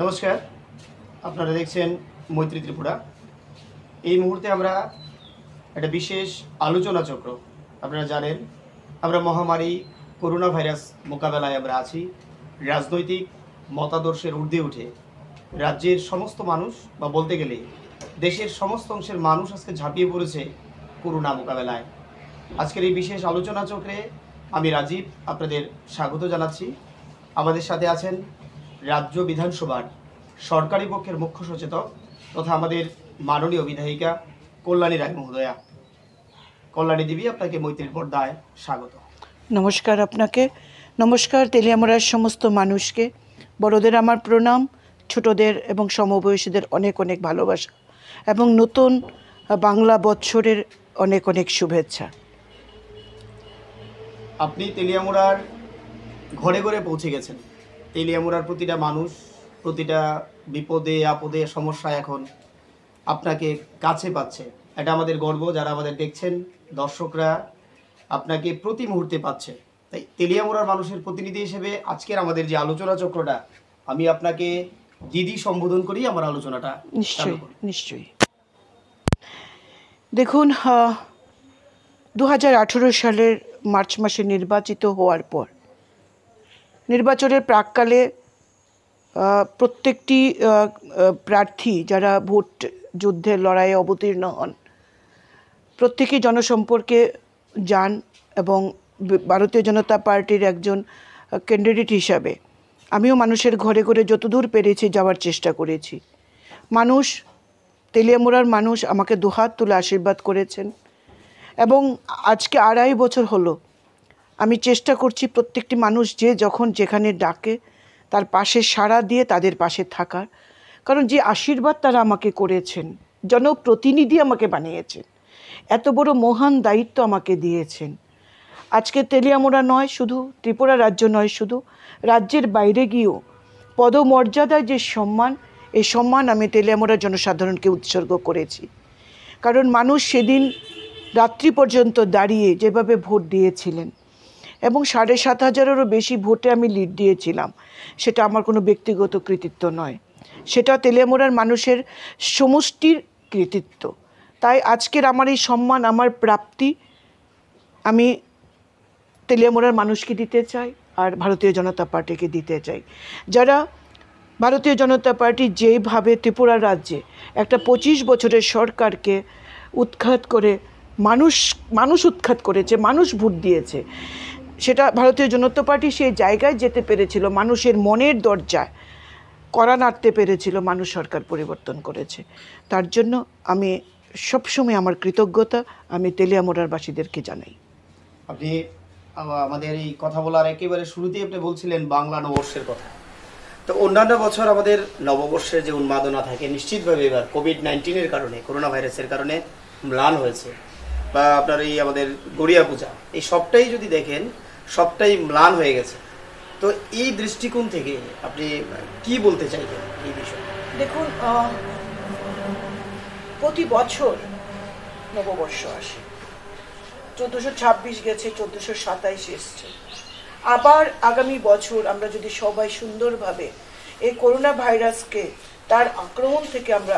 নমস্কার, আপনারা দেখছেন মৈত্রী ত্রিপুরা। এই মুহূর্তে আমরা একটা বিশেষ আলোচনা চক্র, আপনারা জানেন আমরা মহামারী করোনা ভাইরাস মোকাবেলায় আমরা আছি। রাজনৈতিক মতাদর্শের ঊর্ধ্বে উঠে রাজ্যের সমস্ত মানুষ বা বলতে গেলে দেশের সমস্ত অংশের মানুষ আজকে ঝাঁপিয়ে পড়েছে করোনা মোকাবেলায়। আজকের এই বিশেষ আলোচনা চক্রে আমি রাজীব আপনাদের স্বাগত জানাচ্ছি। আমাদের সাথে আছেন রাজ্য বিধানসভার সরকারি পক্ষের মুখ্য সচেতক তথা আমাদের মাননীয় বিধায়িকা কল্যাণী রায় মহোদয়া। কল্যাণী দেবী, আপনাকে মৈত্রীর পর্দায় স্বাগত। নমস্কার আপনাকে, নমস্কার তেলিয়ামুড়ার সমস্ত মানুষকে। বড়দের আমার প্রণাম, ছোটদের এবং সমবয়সীদের অনেক অনেক ভালোবাসা এবং নতুন বাংলা বৎসরের অনেক অনেক শুভেচ্ছা। আপনি তেলিয়ামুড়ার ঘরে ঘরে পৌঁছে গেছেন। তেলিয়ামুড়ার প্রতিটা মানুষ প্রতিটা বিপদে আপদে সমস্যায় এখন আপনাকে কাছে পাচ্ছে। এটা আমাদের গর্ব, যারা আমাদের দেখছেন দর্শকরা আপনাকে প্রতি মুহূর্তে পাচ্ছে। তাই তেলিয়ামুড়ার মানুষের প্রতিনিধি হিসেবে আজকের আমাদের যে আলোচনা চক্রটা, আমি আপনাকে দিদি সম্বোধন করি আমার আলোচনাটা। নিশ্চয়ই দেখুন, 2018 সালের মার্চ মাসে নির্বাচিত হওয়ার পর নির্বাচনের প্রাককালে প্রত্যেকটি প্রার্থী যারা ভোট যুদ্ধের লড়াইয়ে অবতীর্ণ হন প্রত্যেকেই জনসম্পর্কে যান এবং ভারতীয় জনতা পার্টির একজন ক্যান্ডিডেট হিসাবে আমিও মানুষের ঘরে ঘরে যতদূর পেরেছি যাওয়ার চেষ্টা করেছি। মানুষ, তেলিয়ামুড়ার মানুষ আমাকে দুহাত তুলে আশীর্বাদ করেছেন এবং আজকে 2.5 বছর হলো আমি চেষ্টা করছি প্রত্যেকটি মানুষ যে যখন যেখানে ডাকে তার পাশে সাড়া দিয়ে তাদের পাশে থাকার। কারণ যে আশীর্বাদ তারা আমাকে করেছেন, জনপ্রতিনিধি আমাকে বানিয়েছেন, এত বড় মহান দায়িত্ব আমাকে দিয়েছেন। আজকে তেলিয়ামুড়া নয় শুধু, ত্রিপুরা রাজ্য নয় শুধু, রাজ্যের বাইরে গিয়েও পদমর্যাদায় যে সম্মান, এই সম্মান আমি তেলিয়ামুড়ার জনসাধারণকে উৎসর্গ করেছি। কারণ মানুষ সেদিন রাত্রি পর্যন্ত দাঁড়িয়ে যেভাবে ভোট দিয়েছিলেন এবং 7,500-এরও বেশি ভোটে আমি লিড দিয়েছিলাম, সেটা আমার কোনো ব্যক্তিগত কৃতিত্ব নয়, সেটা তেলিয়ামুড়ার মানুষের সমষ্টির কৃতিত্ব। তাই আজকের আমার এই সম্মান, আমার প্রাপ্তি আমি তেলিয়ামুড়ার মানুষকে দিতে চাই আর ভারতীয় জনতা পার্টিকে দিতে চাই। যারা ভারতীয় জনতা পার্টি যেভাবে ত্রিপুরা রাজ্যে একটা 25 বছরের সরকারকে উৎখাত করে মানুষ উৎখাত করেছে, মানুষ ভোট দিয়েছে, সেটা ভারতীয় জনতা পার্টি সেই জায়গায় যেতে পেরেছিল, মানুষের মনের দরজায় কড়া নাড়তে পেরেছিল, মানুষ সরকার পরিবর্তন করেছে। তার জন্য আমি সবসময় আমার কৃতজ্ঞতা আমি তেলিয়ামুড়ার বাসীদেরকে জানাই। আপনি আমাদের এই কথা বলার একেবারে শুরুতেই আপনি বলছিলেন বাংলা নববর্ষের কথা। তো অন্যান্য বছর আমাদের নববর্ষের যে উন্মাদনা থাকে, নিশ্চিতভাবে এবার কোভিড-19-এর কারণে, করোনা ভাইরাসের কারণে ম্লান হয়েছে। বা আপনার এই আমাদের গড়িয়া পূজা, এই সবটাই যদি দেখেন সবটাই ম্লান হয়ে গেছে। তো এই দৃষ্টিকোণ থেকে আপনি কি বলতে চাইবেন এই বিষয়ে? দেখুন, প্রতি বছর নববর্ষ আসে, 1426 গেছে, 1427 এসছে। আবার আগামী বছর আমরা যদি সবাই সুন্দরভাবে এই করোনা ভাইরাসকে তার আক্রমণ থেকে আমরা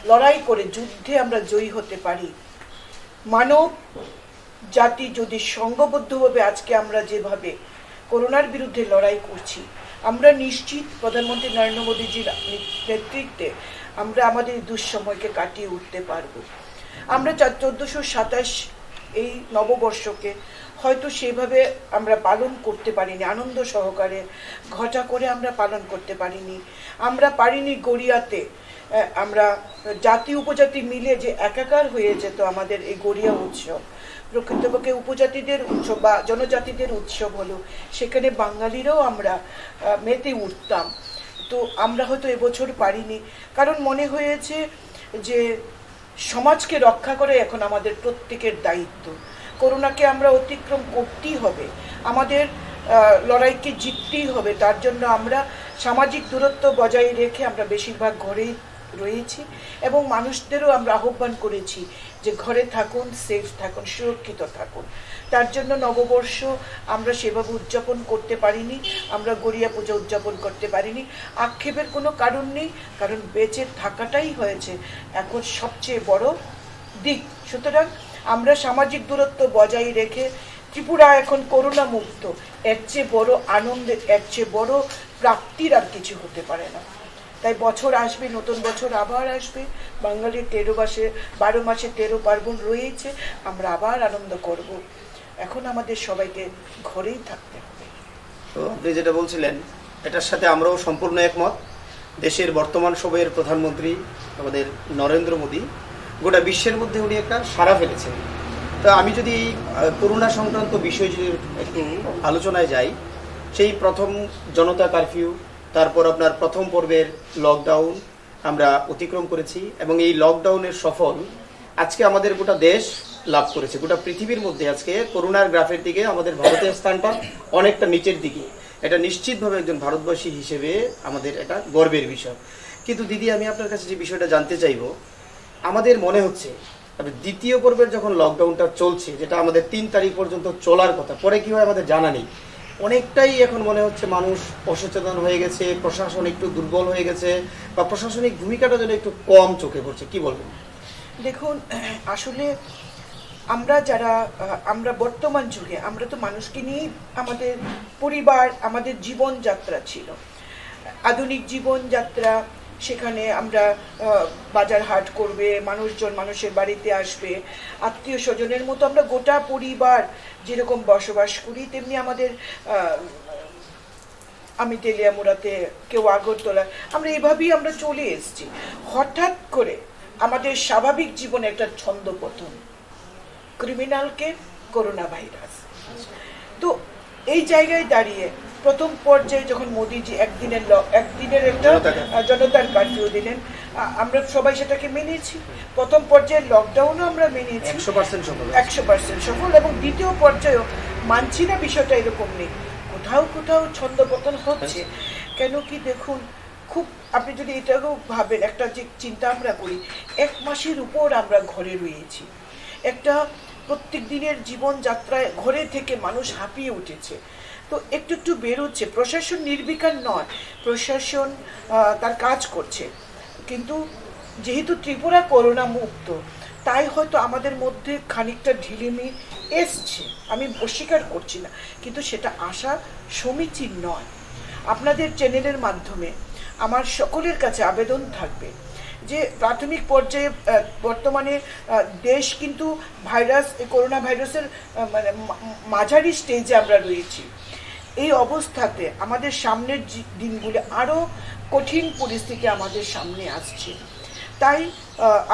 লড়াই করে যুদ্ধে আমরা জয়ী হতে পারি, মানব জাতি যদি সংঘবদ্ধভাবে আজকে আমরা যেভাবে করোনার বিরুদ্ধে লড়াই করছি, আমরা নিশ্চিত প্রধানমন্ত্রী নরেন্দ্র মোদীজির নেতৃত্বে আমরা আমাদের দুঃসময়কে কাটিয়ে উঠতে পারব। আমরা 1427 এই নববর্ষকে হয়তো সেভাবে আমরা পালন করতে পারিনি, আনন্দ সহকারে ঘটা করে আমরা পালন করতে পারিনি। আমরা পারিনি গড়িয়াতে আমরা জাতি উপজাতি মিলে যে একাকার হয়ে যেত আমাদের এই গড়িয়া উৎসব, প্রকৃতপক্ষে উপজাতিদের উৎসব বা জনজাতিদের উৎসব হলো, সেখানে বাঙালিরাও আমরা মেতে উঠতাম। তো আমরা হয়তো এবছর পারিনি, কারণ মনে হয়েছে যে সমাজকে রক্ষা করে এখন আমাদের প্রত্যেকের দায়িত্ব। করোনাকে আমরা অতিক্রম করতেই হবে, আমাদের লড়াইকে জিততেই হবে। তার জন্য আমরা সামাজিক দূরত্ব বজায় রেখে আমরা বেশিরভাগ ঘরেই রয়েছি এবং মানুষদেরও আমরা আহ্বান করেছি যে ঘরে থাকুন, সেফ থাকুন, সুরক্ষিত থাকুন। তার জন্য নববর্ষ আমরা সেভাবে উদযাপন করতে পারিনি, আমরা গড়িয়া পূজা উদযাপন করতে পারিনি। আক্ষেপের কোনো কারণ নেই, কারণ বেঁচে থাকাটাই হয়েছে এখন সবচেয়ে বড় দিক। সুতরাং আমরা সামাজিক দূরত্ব বজায় রেখে ত্রিপুরা এখন করোনা মুক্ত, এর চেয়ে বড় আনন্দের, এর চেয়ে বড় প্রাপ্তির আর কিছু হতে পারে না। তাই বছর আসবে, নতুন বছর আবার আসবে, বাঙালির 12 মাসে 13 পার্বণ রয়েছে, আমরা আবার আনন্দ করব। এখন আমাদের সবাইকে ঘরেই থাকতে হবে। তো আপনি যেটা বলছিলেন এটার সাথে আমরাও সম্পূর্ণ একমত। দেশের বর্তমান সময়ের প্রধানমন্ত্রী আমাদের নরেন্দ্র মোদী গোটা বিশ্বের মধ্যে উনি একটা সাড়া ফেলেছেন। তো আমি যদি করোনা সংক্রান্ত বিষয় যদি একটু আলোচনায় যাই, সেই প্রথম জনতা কারফিউ, তারপর আপনার প্রথম পর্বের লকডাউন আমরা অতিক্রম করেছি এবং এই লকডাউনের সফল আজকে আমাদের গোটা দেশ লাভ করেছে। গোটা পৃথিবীর মধ্যে আজকে করোনার গ্রাফের দিকে আমাদের ভারতের স্থানটা অনেকটা নিচের দিকে। এটা নিশ্চিতভাবে একজন ভারতবাসী হিসেবে আমাদের এটা গর্বের বিষয়। কিন্তু দিদি, আমি আপনার কাছে যে বিষয়টা জানতে চাইব, আমাদের মনে হচ্ছে দ্বিতীয় পর্বের যখন লকডাউনটা চলছে, যেটা আমাদের 3 তারিখ পর্যন্ত চলার কথা, পরে কি হয় আমাদের জানা নেই, অনেকটাই এখন মনে হচ্ছে মানুষ অসচেতন হয়ে গেছে, প্রশাসন একটু দুর্বল হয়ে গেছে, বা প্রশাসনিক ভূমিকাটা যেন একটু কম চোখে পড়ছে। কি বলবেন? দেখুন, আসলে আমরা বর্তমান যুগে আমরা তো মানুষকে নিয়েই আমাদের পরিবার, আমাদের জীবনযাত্রা ছিল, আধুনিক জীবনযাত্রা। সেখানে আমরা বাজার হাট করবে, মানুষজন মানুষের বাড়িতে আসবে, আত্মীয় স্বজনের মতো আমরা গোটা পরিবার যেরকম বসবাস করি, তেমনি আমাদের আমি তেলিয়ামুড়াতে, কেউ আগরতলা, আমরা এভাবেই আমরা চলে এসেছি। হঠাৎ করে আমাদের স্বাভাবিক জীবনে একটা ছন্দপতন, ক্রিমিনালকে করোনা ভাইরাস। তো এই জায়গায় দাঁড়িয়ে প্রথম পর্যায়ে যখন মোদিজি একদিনের একটা জনতার কারফিউ দিলেন, আমরা সবাই সেটাকে মেনেছি। প্রথম পর্যায়ে লকডাউনও আমরা মেনেছি, 100% সফল। এবং দ্বিতীয় পর্যায়েও মানছি না বিষয়টা এরকম নেই, কোথাও কোথাও ছন্দপতন হচ্ছে। কেন কি দেখুন, খুব আপনি যদি এটাকেও ভাবেন, একটা যে চিন্তা আমরা করি, 1 মাসের উপর আমরা ঘরে রয়েছি, একটা প্রত্যেক দিনের জীবনযাত্রায় ঘরে থেকে মানুষ হাঁপিয়ে উঠেছে। তো একটু একটু বেরোচ্ছে, প্রশাসন নির্বিকার নয়, প্রশাসন তার কাজ করছে। কিন্তু যেহেতু ত্রিপুরা করোনা মুক্ত, তাই হয়তো আমাদের মধ্যে খানিকটা ঢিলেমি এসছে, আমি অস্বীকার করছি না, কিন্তু সেটা আসা সমীচীন নয়। আপনাদের চ্যানেলের মাধ্যমে আমার সকলের কাছে আবেদন থাকবে যে প্রাথমিক পর্যায়ে বর্তমানে দেশ কিন্তু করোনা ভাইরাসের মানে মাঝারি স্টেজে আমরা রয়েছি। এই অবস্থাতে আমাদের সামনের দিনগুলি আরও কঠিন পরিস্থিতি আমাদের সামনে আসছে। তাই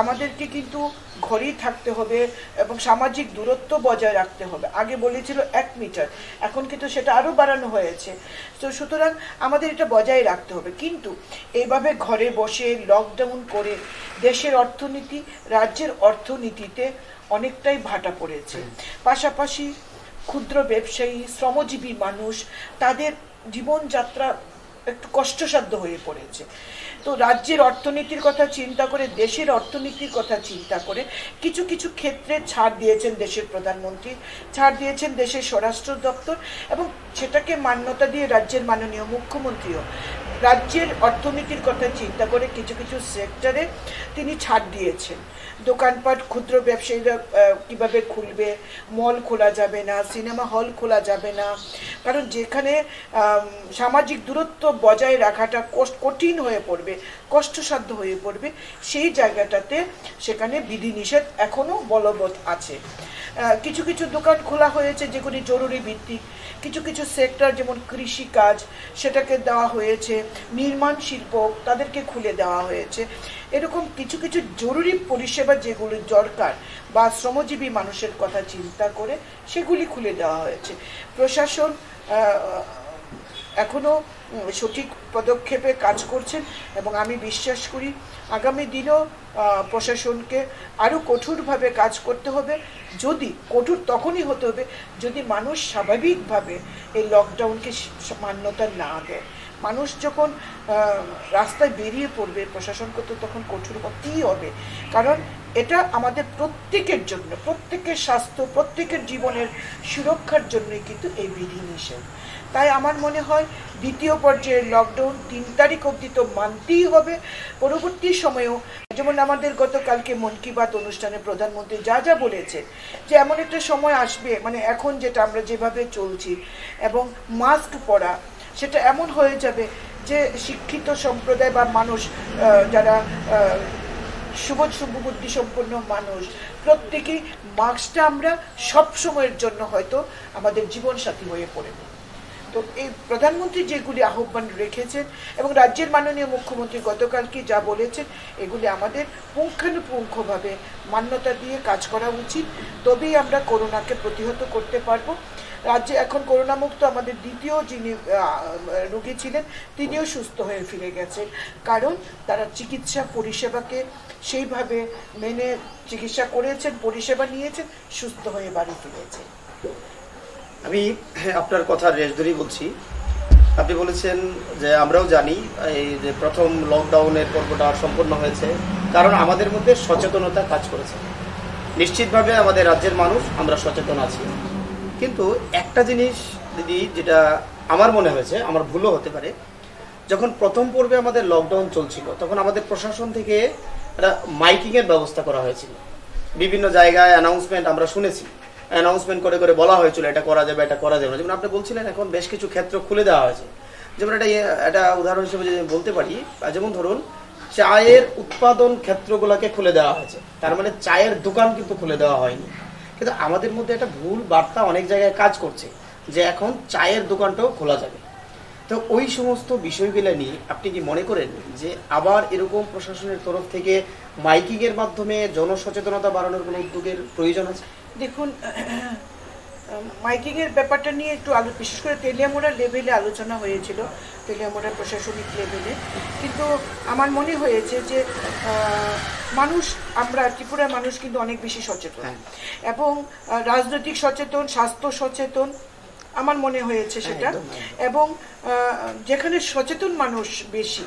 আমাদেরকে কিন্তু ঘরেই থাকতে হবে এবং সামাজিক দূরত্ব বজায় রাখতে হবে। আগে বলেছিল 1 মিটার, এখন কিন্তু সেটা আরও বাড়ানো হয়েছে। তো সুতরাং আমাদের এটা বজায় রাখতে হবে। কিন্তু এইভাবে ঘরে বসে লকডাউন করে দেশের অর্থনীতি, রাজ্যের অর্থনীতিতে অনেকটাই ভাটা পড়েছে। পাশাপাশি ক্ষুদ্র ব্যবসায়ী, শ্রমজীবী মানুষ, তাদের জীবনযাত্রা একটু কষ্টসাধ্য হয়ে পড়েছে। তো রাজ্যের অর্থনীতির কথা চিন্তা করে, দেশের অর্থনীতির কথা চিন্তা করে কিছু কিছু ক্ষেত্রে ছাড় দিয়েছেন দেশের প্রধানমন্ত্রী, ছাড় দিয়েছেন দেশের স্বরাষ্ট্র দপ্তর, এবং সেটাকে মান্যতা দিয়ে রাজ্যের মাননীয় মুখ্যমন্ত্রীও রাজ্যের অর্থনীতির কথা চিন্তা করে কিছু কিছু সেক্টরে তিনি ছাড় দিয়েছেন। দোকানপাট, ক্ষুদ্র ব্যবসায়ীরা কিভাবে খুলবে, মল খোলা যাবে না, সিনেমা হল খোলা যাবে না, কারণ যেখানে সামাজিক দূরত্ব বজায় রাখাটা কঠিন হয়ে পড়বে, কষ্টসাধ্য হয়ে পড়বে, সেই জায়গাটাতে সেখানে বিধিনিষেধ এখনও বলবৎ আছে। কিছু কিছু দোকান খোলা হয়েছে যেগুলি জরুরি ভিত্তিক, কিছু কিছু সেক্টর যেমন কৃষিকাজ সেটাকে দেওয়া হয়েছে, নির্মাণ শিল্প তাদেরকে খুলে দেওয়া হয়েছে। এরকম কিছু কিছু জরুরি পরিষেবা যেগুলি দরকার বা শ্রমজীবী মানুষের কথা চিন্তা করে সেগুলি খুলে দেওয়া হয়েছে। প্রশাসন এখনও সঠিক পদক্ষেপে কাজ করছেন এবং আমি বিশ্বাস করি আগামী দিনেও প্রশাসনকে আরও কঠোরভাবে কাজ করতে হবে। যদি কঠোর তখনই হতে হবে যদি মানুষ স্বাভাবিকভাবে এই লকডাউনকে মান্যতা না দেয়। মানুষ যখন রাস্তায় বেরিয়ে পড়বে, প্রশাসনকে তো তখন কঠোর করতেই হবে, কারণ এটা আমাদের প্রত্যেকের জন্য, প্রত্যেকের স্বাস্থ্য, প্রত্যেকের জীবনের সুরক্ষার জন্যই কিন্তু এই বিধিনিষেধ। তাই আমার মনে হয় দ্বিতীয় পর্যায়ের লকডাউন 3 তারিখ অবধি তো মানতেই হবে। পরবর্তী সময়েও যেমন আমাদের গতকালকে মন কি বাত অনুষ্ঠানে প্রধানমন্ত্রী যা যা বলেছে যে এমন একটা সময় আসবে, মানে এখন যেটা আমরা যেভাবে চলছি এবং মাস্ক পরা, সেটা এমন হয়ে যাবে যে শিক্ষিত সম্প্রদায় বা মানুষ, যারা শুভবুদ্ধি সম্পন্ন মানুষ, প্রত্যেকেই মাস্কটা আমরা সব সময়ের জন্য হয়তো আমাদের জীবনসাথী হয়ে পড়েনি। তো এই প্রধানমন্ত্রী যেগুলি আহ্বান রেখেছেন এবং রাজ্যের মাননীয় মুখ্যমন্ত্রী গতকালকে যা বলেছেন, এগুলি আমাদের পুঙ্খানুপুঙ্খভাবে মান্যতা দিয়ে কাজ করা উচিত, তবেই আমরা করোনাকে প্রতিহত করতে পারবো। রাজ্যে এখন করোনামুক্ত আমাদের দ্বিতীয় যিনি রোগী ছিলেন, তিনিও সুস্থ হয়ে ফিরে গেছেন, কারণ তারা চিকিৎসা পরিষেবাকে সেইভাবে মেনে চিকিৎসা করেছেন, পরিষেবা নিয়েছেন, সুস্থ হয়ে বাড়ি ফিরেছেন। আমি আপনার কথার রেশ ধরেই বলছি। আপনি বলেছেন যে আমরাও জানি এই যে প্রথম লকডাউনের পর্বটা সম্পন্ন হয়েছে কারণ আমাদের মধ্যে সচেতনতা কাজ করেছে। নিশ্চিতভাবে আমাদের রাজ্যের মানুষ আমরা সচেতন আছি, কিন্তু একটা জিনিস দিদি যেটা আমার মনে হয়েছে, আমার ভুলও হতে পারে, যখন প্রথম পর্বে আমাদের লকডাউন চলছিল তখন আমাদের প্রশাসন থেকে একটা মাইকিংয়ের ব্যবস্থা করা হয়েছিল। বিভিন্ন জায়গায় অ্যানাউন্সমেন্ট আমরা শুনেছি, অ্যানাউন্সমেন্ট করে করে বলা হয়েছিল এটা করা যাবে, এটা করা যাবে না। যেমন আপনি বলছিলেন এখন বেশ কিছু ক্ষেত্র খুলে দেওয়া হয়েছে। যেমন এটা উদাহরণ হিসেবে যদি বলতে পারি, যেমন ধরুন চায়ের উৎপাদন ক্ষেত্রগুলোকে খুলে দেওয়া হয়েছে, তার মানে চায়ের দোকান কিন্তু খুলে দেওয়া হয়নি। কিন্তু আমাদের মধ্যে একটা ভুল বার্তা অনেক জায়গায় কাজ করছে যে এখন চায়ের দোকানটাও খোলা যাবে। তো ওই সমস্ত বিষয়গুলো নিয়ে আপনি কি মনে করেন যে আবার এরকম প্রশাসনের তরফ থেকে মাইকিংয়ের মাধ্যমে জনসচেতনতা বাড়ানোর কোনো উদ্যোগের প্রয়োজন আছে? দেখুন, মাইকিংয়ের ব্যাপারটা নিয়ে একটু বিশেষ করে তেলিয়ামুড়া লেভেলে আলোচনা হয়েছিল, তেলিয়ামুড়া প্রশাসনিক লেভেলে, কিন্তু আমার মনে হয়েছে যে মানুষ, আমরা ত্রিপুরার মানুষ কিন্তু অনেক বেশি সচেতন এবং রাজনৈতিক সচেতন, স্বাস্থ্য সচেতন, আমার মনে হয়েছে সেটা। এবং যেখানে সচেতন মানুষ বেশি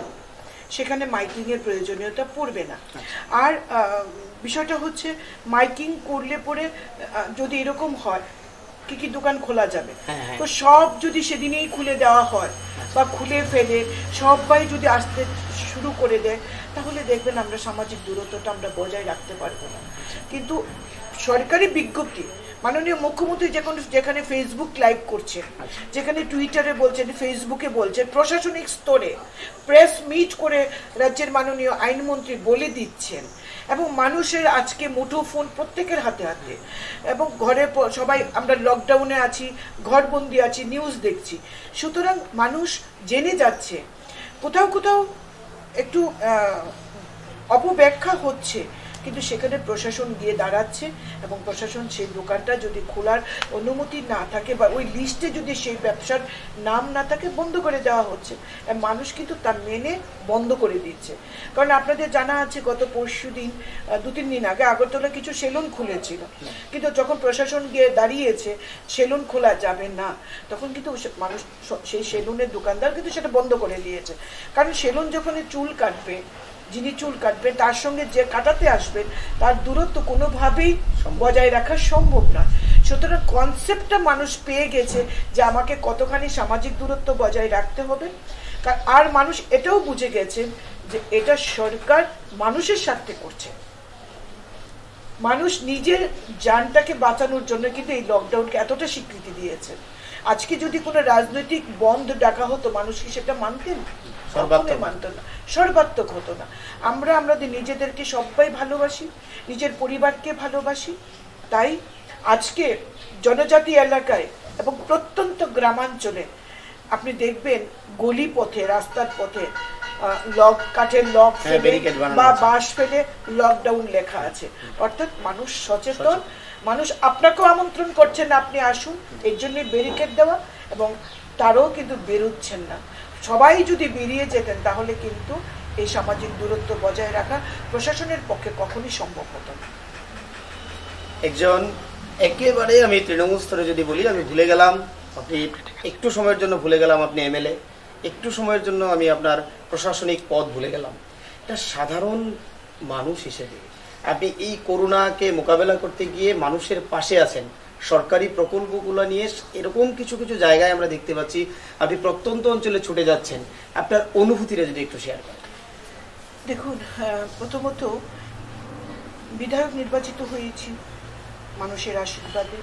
সেখানে মাইকিংয়ের প্রয়োজনীয়তা পড়বে না। আর বিষয়টা হচ্ছে মাইকিং করলে পরে যদি এরকম হয় কি কি দোকান খোলা যাবে, তো সব যদি সেদিনেই খুলে দেওয়া হয় বা খুলে ফেলে সবাই যদি আসতে শুরু করে দেয়, তাহলে দেখবেন আমরা সামাজিক দূরত্বটা আমরা বজায় রাখতে পারবো না। কিন্তু সরকারি বিজ্ঞপ্তি মাননীয় মুখ্যমন্ত্রী যেখানে ফেসবুক লাইভ করছেন, যেখানে টুইটারে বলছেন, ফেসবুকে বলছেন, প্রশাসনিক স্তরে প্রেস মিট করে রাজ্যের মাননীয় আইনমন্ত্রী বলে দিচ্ছেন, এবং মানুষের আজকে মুঠোফোন প্রত্যেকের হাতে হাতে, এবং ঘরে সবাই আমরা লকডাউনে আছি, ঘরবন্দি আছি, নিউজ দেখছি, সুতরাং মানুষ জেনে যাচ্ছে। কোথাও কোথাও একটু অপব্যাখ্যা হচ্ছে, কিন্তু সেখানে প্রশাসন গিয়ে দাঁড়াচ্ছে এবং প্রশাসন সেই দোকানটা যদি খোলার অনুমতি না থাকে বা ওই লিস্টে যদি সেই ব্যবসার নাম না থাকে, বন্ধ করে দেওয়া হচ্ছে। মানুষ কিন্তু তা মেনে বন্ধ করে দিচ্ছে। কারণ আপনাদের জানা আছে গত পরশুদিন 2-3 দিন আগে আগরতলা কিছু সেলুন খুলেছিল, কিন্তু যখন প্রশাসন গিয়ে দাঁড়িয়েছে সেলুন খোলা যাবে না, তখন কিন্তু মানুষ সেই সেলুনের দোকানদার কিন্তু সেটা বন্ধ করে দিয়েছে। কারণ সেলুন যখন চুল কাটবে, যিনি চুল কাটবেন তার সঙ্গে যে কাটাতে আসবেন তার দূরত্ব কোনোভাবেই বজায় রাখা সম্ভব না। সুতরাং কনসেপ্টটা মানুষ পেয়ে গেছে যে আমাকে কতখানি সামাজিক দূরত্ব বজায় রাখতে হবে। আর মানুষ এটাও বুঝে গেছেন যে এটা সরকার মানুষের স্বার্থে করছে। মানুষ নিজের জানটাকে বাঁচানোর জন্য কিন্তু এই লকডাউনকে এতটা স্বীকৃতি দিয়েছে। আজকে যদি কোনো রাজনৈতিক বন্ধ ডাকা হতো, মানুষ কি সেটা মানতেন? মানত না, সর্বাত্মক হতো না। আমরা আমাদের নিজেদেরকে সবাই ভালোবাসি, নিজের পরিবারকে ভালোবাসি, তাই আজকে জনজাতি এলাকায় এবং প্রত্যন্ত গ্রামাঞ্চলে আপনি দেখবেন গলি পথে, রাস্তার পথে কাঠের লক ফেলে বা বাঁশ ফেলে লকডাউন লেখা আছে। অর্থাৎ মানুষ সচেতন, মানুষ আপনাকেও আমন্ত্রণ করছেন আপনি আসুন, এর জন্য ব্যারিকেড দেওয়া, এবং তারও কিন্তু বেরোচ্ছেন না। সবাই যদি বেরিয়ে যেতেন তাহলে কিন্তু এই সামাজিক দূরত্ব বজায় রাখা প্রশাসনের পক্ষে কখনই সম্ভব হতো না। একজন একেবারে, আমি তৃণমূল স্তরে যদি বলি, আমি ভুলে গেলাম, আপনি একটু সময়ের জন্য ভুলে গেলাম আপনি এমএলএ, একটু সময়ের জন্য আমি আপনার প্রশাসনিক পদ ভুলে গেলাম। একটা সাধারণ মানুষ হিসেবে আপনি এই করোনাকে মোকাবেলা করতে গিয়ে মানুষের পাশে আছেন, সরকারি প্রকল্পগুলো নিয়ে এরকম কিছু কিছু জায়গায় আমরা দেখতে পাচ্ছি আপনি প্রত্যন্ত অঞ্চলে ছুটে যাচ্ছেন, আপনার অনুভূতিটা যদি একটু শেয়ার করেন। দেখুন, প্রথমত বিধায়ক নির্বাচিত হয়েছি মানুষের আশীর্বাদে।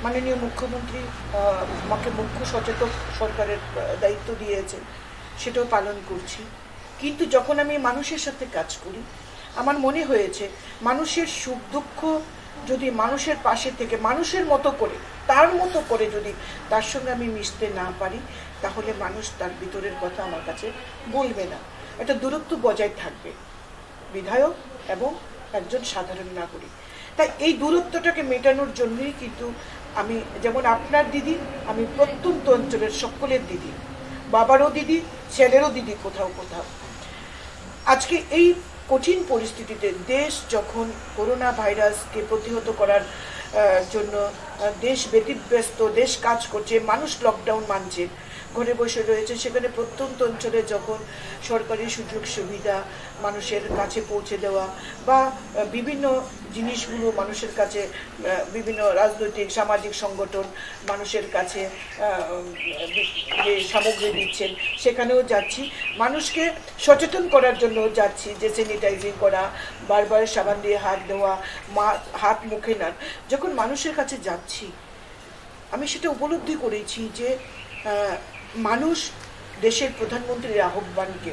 মাননীয় মুখ্যমন্ত্রী আমাকে মুখ্য সচেতক সরকারের দায়িত্ব দিয়েছে, সেটাও পালন করছি। কিন্তু যখন আমি মানুষের সাথে কাজ করি, আমার মনে হয়েছে মানুষের সুখ দুঃখ যদি মানুষের পাশে থেকে মানুষের মতো করে তার মতো করে যদি তার সঙ্গে আমি মিশতে না পারি, তাহলে মানুষ তার ভিতরের কথা আমার কাছে বলবে না, একটা দূরত্ব বজায় থাকবে বিধায়ক এবং একজন সাধারণ নাগরিক। তাই এই দূরত্বটাকে মেটানোর জন্যই কিন্তু আমি, যেমন আপনার দিদি, আমি প্রত্যন্ত অঞ্চলের সকলের দিদি, বাবারও দিদি, ছেলেরও দিদি কোথাও কোথাও। আজকে এই কঠিন পরিস্থিতিতে দেশ যখন করোনা ভাইরাসকে প্রতিহত করার জন্য দেশ ব্যতিব্যস্ত, দেশ কাজ করছে, মানুষ লকডাউন মানছে, ঘরে বসে রয়েছে, সেখানে প্রত্যন্ত অঞ্চলে যখন সরকারি সুযোগ সুবিধা মানুষের কাছে পৌঁছে দেওয়া বা বিভিন্ন জিনিসগুলো মানুষের কাছে, বিভিন্ন রাজনৈতিক সামাজিক সংগঠন মানুষের কাছে যে সামগ্রী দিচ্ছেন সেখানেও যাচ্ছি, মানুষকে সচেতন করার জন্য যাচ্ছি, যে স্যানিটাইজিং করা, বারবার সাবান দিয়ে হাত দেওয়া, হাত মুখে না। যখন মানুষের কাছে যাচ্ছি আমি সেটা উপলব্ধি করেছি যে মানুষ দেশের প্রধানমন্ত্রীর আহ্বানকে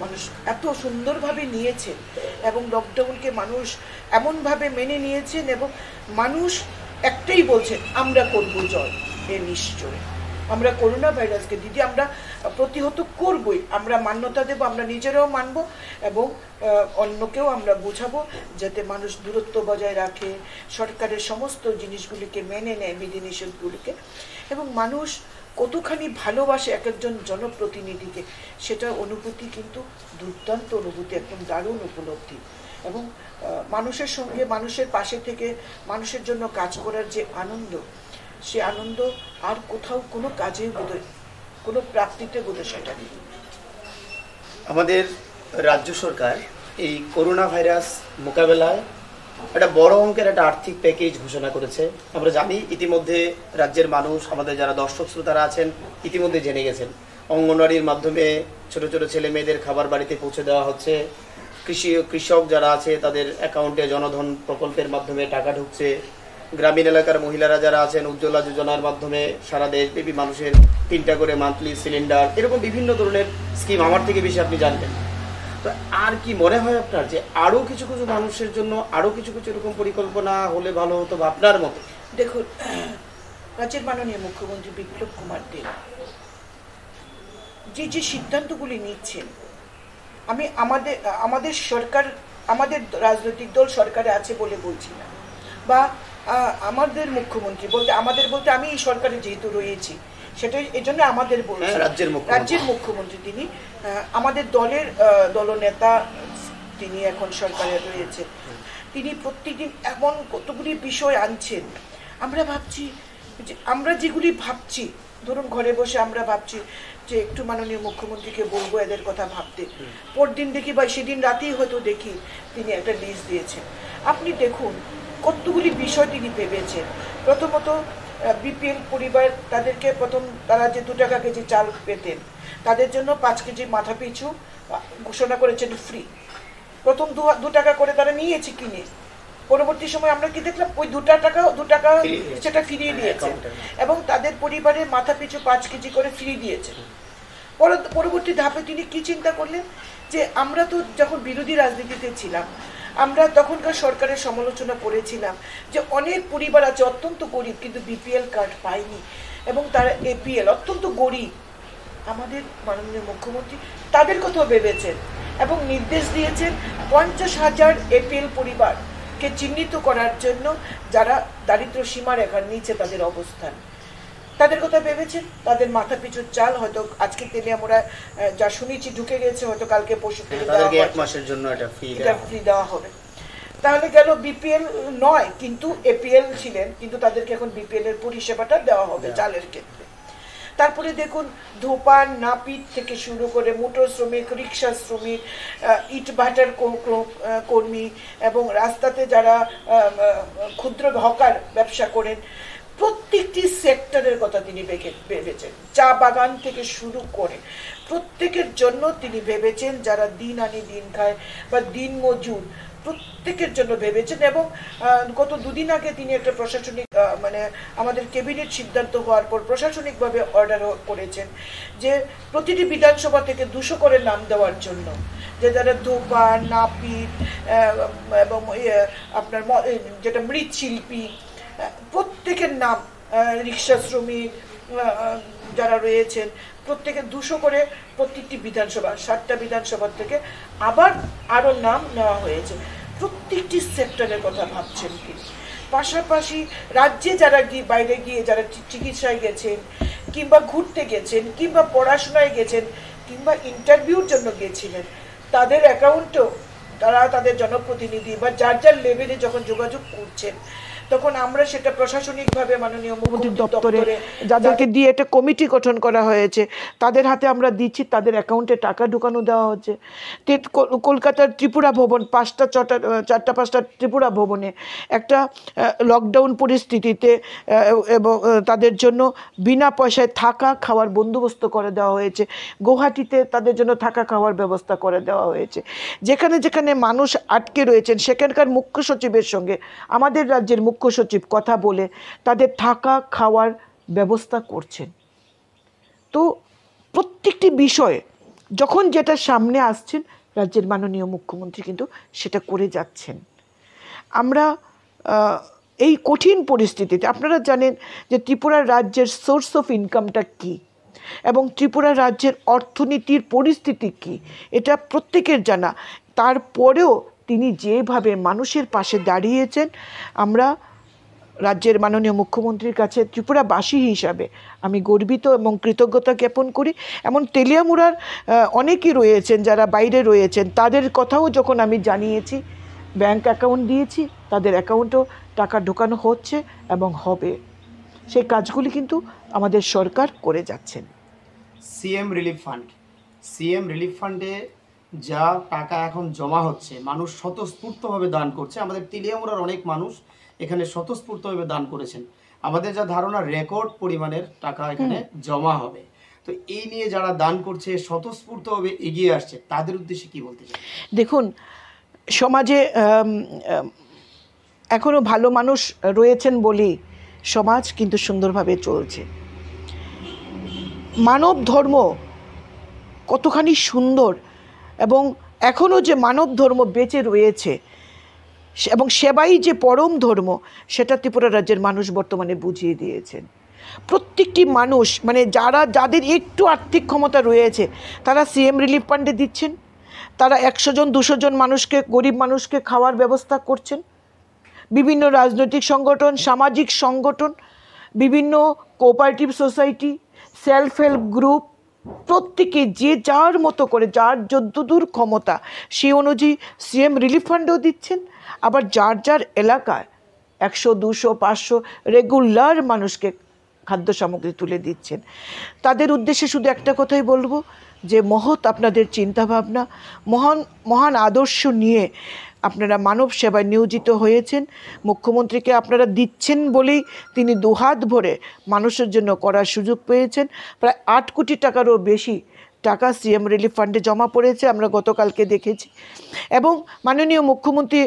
মানুষ এত সুন্দরভাবে নিয়েছেন এবং লকডাউনকে মানুষ এমনভাবে মেনে নিয়েছেন এবং মানুষ একটাই বলছেন, আমরা করব জয়, এ নিশ্চয় আমরা করোনা ভাইরাসকে দিদি আমরা প্রতিহত করবই, আমরা মান্যতা দেব, আমরা নিজেরাও মানব এবং অন্যকেও আমরা বোঝাবো যাতে মানুষ দূরত্ব বজায় রাখে, সরকারের সমস্ত জিনিসগুলিকে মেনে নেয়, বিধিনিষেধগুলিকে, এবং মানুষ কতখানি ভালোবাসে এক একজন জনপ্রতিনিধিকে, সেটা অনুভূতি কিন্তু দুর্দান্ত অনুভূতি, একদম দারুণ উপলব্ধি। এবং মানুষের সঙ্গে, মানুষের পাশে থেকে মানুষের জন্য কাজ করার যে আনন্দ, সে আনন্দ আর কোথাও কোনো কাজে বোধহয়, কোনো প্রাপ্তিতে বোধহয় সেটা নেই। আমাদের রাজ্য সরকার এই করোনা ভাইরাস মোকাবেলায় একটা বড় অঙ্কের একটা আর্থিক প্যাকেজ ঘোষণা করেছে। আমরা জানি, ইতিমধ্যে রাজ্যের মানুষ, আমাদের যারা দর্শক শ্রোতারা আছেন ইতিমধ্যে জেনে গেছেন, অঙ্গনওয়াড়ির মাধ্যমে ছোট ছোট ছেলে মেয়েদের খাবার বাড়িতে পৌঁছে দেওয়া হচ্ছে, কৃষক যারা আছে তাদের অ্যাকাউন্টে জনধন প্রকল্পের মাধ্যমে টাকা ঢুকছে, গ্রামীণ এলাকার মহিলারা যারা আছেন উজ্জ্বলা যোজনার মাধ্যমে সারা দেশব্যাপী মানুষের 3টা করে মান্থলি সিলিন্ডার, এরকম বিভিন্ন ধরনের স্কিম আমার থেকে বেশি আপনি জানবেন। তো আর কি মনে হয় আপনার যে আরো কিছু কিছু মানুষের জন্য আরো কিছু কিছু এরকম পরিকল্পনা হলে ভালো হতো বা আপনার মতে? দেখুন, রাজ্যের মাননীয় মুখ্যমন্ত্রী বিপ্লব কুমার দেব যে যে সিদ্ধান্তগুলি নিচ্ছেন, আমি আমাদের সরকার, আমাদের রাজনৈতিক দল সরকারে আছে বলে বলছি না, বা আমাদের মুখ্যমন্ত্রী বলতে, আমাদের বলতে আমি এই সরকারে যেহেতু রয়েছি সেটাই এই জন্য আমাদের বলছি, রাজ্যের মুখ্যমন্ত্রী তিনি, আমাদের দলের দলনেতা তিনি এখন সরকারে রয়েছে, তিনি প্রত্যেকদিন এমন কতগুলি বিষয় আনছেন। আমরা ভাবছি যে আমরা যেগুলি ভাবছি, ধরুন ঘরে বসে আমরা ভাবছি যে একটু মাননীয় মুখ্যমন্ত্রীকে বলবো এদের কথা ভাবতে, পরদিন দেখি বা সেদিন রাতেই হয়তো দেখি তিনি একটা লিস্ট দিয়েছেন। আপনি দেখুন কতগুলি বিষয় তিনি ভেবেছেন। প্রথমত বিপিএল পরিবার, তাদেরকে প্রথম তারা যে 2 টাকা কেজি চাল পেতেন, তাদের জন্য 5 কেজি মাথা পিছু ঘোষণা করেছেন ফ্রি। প্রথম 2 টাকা করে তারা নিয়েছে কিনে, পরবর্তী সময় আমরা কি দেখলাম ওই 2 টাকা সেটা ফিরিয়ে দিয়েছে এবং তাদের পরিবারের মাথা পিছু 5 কেজি করে ফ্রি দিয়েছে। পরবর্তী ধাপে তিনি কি চিন্তা করলেন যে আমরা তো যখন বিরোধী রাজনীতিতে ছিলাম, আমরা তখনকার সরকারের সমালোচনা করেছিলাম যে অনেক পরিবার আছে অত্যন্ত গরিব কিন্তু বিপিএল কার্ড পায়নি এবং তারা এপিএল অত্যন্ত গরিব। আমাদের মাননীয় মুখ্যমন্ত্রী তাদের কথাও ভেবেছেন এবং নির্দেশ দিয়েছেন 50,000 এপিএল পরিবারকে চিহ্নিত করার জন্য যারা দারিদ্র্য সীমারেখার নিচে তাদের অবস্থান, তাদের কথা ভেবেছেন। তাদের মাথা পিছু চাল হয়তো আজকে তেলে আমরা যা শুনেছি ঢুকে গেছে, হয়তো কালকে পরশু থেকে 1 মাসের জন্য এটা ফ্রি দেওয়া হবে। তাহলে গেল বিপিএল নয় কিন্তু এপিএল ছিলেন, কিন্তু তাদেরকে এখন বিপিএল এর পরিষেবাটা দেওয়া হবে চালের ক্ষেত্রে। তারপরে দেখুন ধূপান নাপিত থেকে শুরু করে মোটর শ্রমিক, রিক্সা শ্রমিক, ইট ভাটার কর্মী এবং রাস্তাতে যারা ক্ষুদ্র হকার ব্যবসা করেন, প্রত্যেকটি সেক্টরের কথা তিনি ভেবেছেন। চা বাগান থেকে শুরু করে প্রত্যেকের জন্য তিনি ভেবেছেন, যারা দিন আনি দিন খায় বা দিন মজুর, প্রত্যেকের জন্য ভেবেছেন। এবং গত দুদিন আগে তিনি একটা প্রশাসনিক মানে আমাদের ক্যাবিনেট সিদ্ধান্ত হওয়ার পর প্রশাসনিকভাবে অর্ডারও করেছেন যে প্রতিটি বিধানসভা থেকে 200 করে নাম দেওয়ার জন্য, যে যারা ধূপান, নাপিত এবং আপনার যেটা মৃৎশিল্পী, প্রত্যেকের নাম, রিক্সা শ্রমিক যারা রয়েছেন, প্রত্যেকের 200 করে প্রত্যেকটি বিধানসভা, 7টা বিধানসভা থেকে আবার আরও নাম নেওয়া হয়েছে। প্রত্যেকটি সেক্টরের কথা ভাবছেন তিনি। পাশাপাশি রাজ্যে যারা বাইরে গিয়ে যারা চিকিৎসায় গেছেন, কিংবা ঘুরতে গেছেন, কিংবা পড়াশোনায় গেছেন, কিংবা ইন্টারভিউর জন্য গেছিলেন, তাদের অ্যাকাউন্টেও তারা তাদের জনপ্রতিনিধি বা যার যার লেভেলে যখন যোগাযোগ করছেন, তখন আমরা সেটা প্রশাসনিকভাবে মাননীয় মুখ্যমন্ত্রী দপ্তরে যাদেরকে দিয়ে একটা কমিটি গঠন করা হয়েছে তাদের হাতে আমরা দিচ্ছি, তাদের অ্যাকাউন্টে টাকা ঢুকানো দেওয়া হচ্ছে। কলকাতার ত্রিপুরা ভবন, 4-5টা ত্রিপুরা ভবনে একটা লকডাউন পরিস্থিতিতে এবং তাদের জন্য বিনা পয়সায় থাকা খাওয়ার বন্দোবস্ত করে দেওয়া হয়েছে। গুয়াহাটিতে তাদের জন্য থাকা খাওয়ার ব্যবস্থা করে দেওয়া হয়েছে। যেখানে যেখানে মানুষ আটকে রয়েছেন সেখানকার মুখ্য সচিবের সঙ্গে আমাদের রাজ্যের মুখ্য সচিব কথা বলে তাদের থাকা খাওয়ার ব্যবস্থা করছেন। তো প্রত্যেকটি বিষয়ে যখন যেটা সামনে আসছেন রাজ্যের মাননীয় মুখ্যমন্ত্রী কিন্তু সেটা করে যাচ্ছেন। আমরা এই কঠিন পরিস্থিতিতে, আপনারা জানেন যে ত্রিপুরা রাজ্যের সোর্স অফ ইনকামটা কী এবং ত্রিপুরা রাজ্যের অর্থনীতির পরিস্থিতি কী, এটা প্রত্যেকের জানা। তারপরেও তিনি যেভাবে মানুষের পাশে দাঁড়িয়েছেন, আমরা রাজ্যের মাননীয় মুখ্যমন্ত্রীর কাছে ত্রিপুরাবাসী হিসাবে আমি গর্বিত এবং কৃতজ্ঞতা জ্ঞাপন করি। এমন তেলিয়ামুড়ার অনেকেই রয়েছেন যারা বাইরে রয়েছেন, তাদের কথাও যখন আমি জানিয়েছি, ব্যাংক অ্যাকাউন্ট দিয়েছি, তাদের অ্যাকাউন্টেও টাকা ঢোকানো হচ্ছে এবং হবে। সেই কাজগুলি কিন্তু আমাদের সরকার করে যাচ্ছেন। সিএম রিলিফ ফান্ডে যা টাকা এখন জমা হচ্ছে, মানুষ স্বতঃস্ফূর্তভাবে দান করছে। আমাদের তেলিয়ামুড়ার অনেক মানুষ এখানে স্বতঃস্ফূর্তভাবে দান করেছেন। আমাদের যা ধারণা রেকর্ড পরিমাণের টাকা এখানে জমা হবে। তো এই নিয়ে যারা দান করছে, স্বতঃস্ফূর্তভাবে এগিয়ে আসছে, তাদের উদ্দেশ্যে কি বলতে চাই? দেখুন, সমাজে এখনো ভালো মানুষ রয়েছেন বলেই সমাজ কিন্তু সুন্দরভাবে চলছে। মানব ধর্ম কতখানি সুন্দর এবং এখনও যে মানব ধর্ম বেঁচে রয়েছে এবং সেবাই যে পরম ধর্ম, সেটা ত্রিপুরা রাজ্যের মানুষ বর্তমানে বুঝিয়ে দিয়েছেন। প্রত্যেকটি মানুষ, মানে যাদের একটু আর্থিক ক্ষমতা রয়েছে, তারা সিএম রিলিফ ফান্ডে দিচ্ছেন। তারা 100 জন 200 জন মানুষকে, গরিব মানুষকে খাওয়ার ব্যবস্থা করছেন। বিভিন্ন রাজনৈতিক সংগঠন, সামাজিক সংগঠন, বিভিন্ন cooperative society, self help group, প্রত্যেকে যে যার মতো করে, যার যতদূর ক্ষমতা সেই অনুযায়ী সিএম রিলিফ ফান্ডও দিচ্ছেন। আবার যার যার এলাকায় 100, 200, 500 রেগুলার মানুষকে খাদ্য সামগ্রী তুলে দিচ্ছেন। তাদের উদ্দেশ্যে শুধু একটা কথাই বলবো যে মহৎ আপনাদের চিন্তাভাবনা, মহান আদর্শ নিয়ে আপনারা মানব সেবায় নিয়োজিত হয়েছেন। মুখ্যমন্ত্রীকে আপনারা দিচ্ছেন বলেই তিনি দুহাত ভরে মানুষের জন্য করার সুযোগ পেয়েছেন। প্রায় 8 কোটি টাকারও বেশি টাকা সিএম রিলিফ ফান্ডে জমা পড়েছে, আমরা গতকালকে দেখেছি। এবং মাননীয় মুখ্যমন্ত্রী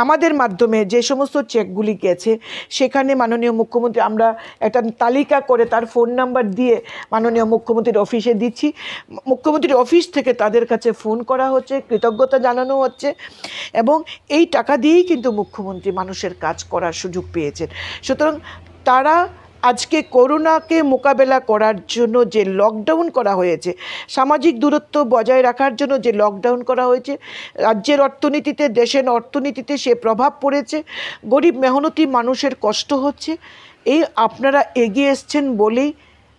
আমাদের মাধ্যমে যে সমস্ত চেকগুলি গেছে, সেখানে মাননীয় মুখ্যমন্ত্রী আমরা একটা তালিকা করে তার ফোন নাম্বার দিয়ে মাননীয় মুখ্যমন্ত্রীর অফিসে দিচ্ছি। মুখ্যমন্ত্রীর অফিস থেকে তাদের কাছে ফোন করা হচ্ছে, কৃতজ্ঞতা জানানো হচ্ছে এবং এই টাকা দিয়েই কিন্তু মুখ্যমন্ত্রী মানুষের কাজ করার সুযোগ পেয়েছেন। সুতরাং তারা আজকে করোনাকে মোকাবেলা করার জন্য যে লকডাউন করা হয়েছে, সামাজিক দূরত্ব বজায় রাখার জন্য যে লকডাউন করা হয়েছে, রাজ্যের অর্থনীতিতে, দেশের অর্থনীতিতে সে প্রভাব পড়েছে, গরিব মেহনতি মানুষের কষ্ট হচ্ছে। এই আপনারা এগিয়ে এসছেন বলেই